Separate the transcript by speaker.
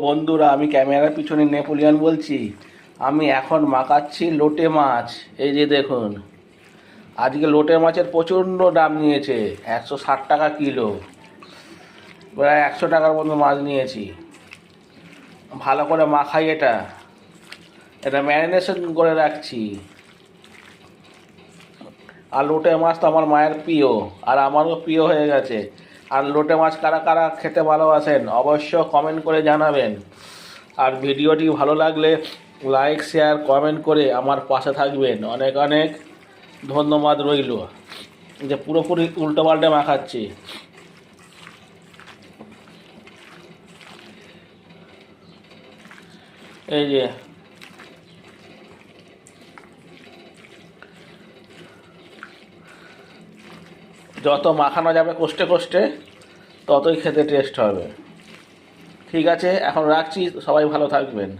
Speaker 1: বন্ধুরা, আমি ক্যামেরার পিছনে নেপোলিয়ান বলছি। আমি এখন মাখাচ্ছি লোটে মাছ। এই যে দেখুন, আজকে লোটে মাছের প্রচণ্ড দাম নিয়েছে, 160 টাকা কিলো। প্রায় 100 টাকার মতো মাছ নিয়েছি। ভালো করে মাখাই এটা, এটা ম্যারিনেশন করে রাখছি। আর লোটে মাছ তো আমার মায়ের প্রিয়, আর আমারও প্রিয় হয়ে গেছে। আর লোটে মাছ কারা কারা খেতে ভালোবাসেন অবশ্য কমেন্ট করে জানাবেন। আর ভিডিওটি ভালো লাগলে লাইক শেয়ার কমেন্ট করে আমার পাশে থাকবেন। অনেক অনেক ধন্যবাদ রইল। যে পুরোপুরি উল্টো পাল্টে মাখাচ্ছি। এই যে যত মাখানো যাবে কষ্টে কষ্টে, ততই খেতে টেস্ট হবে। ঠিক আছে, এখন রাখছি, সবাই ভালো থাকবেন।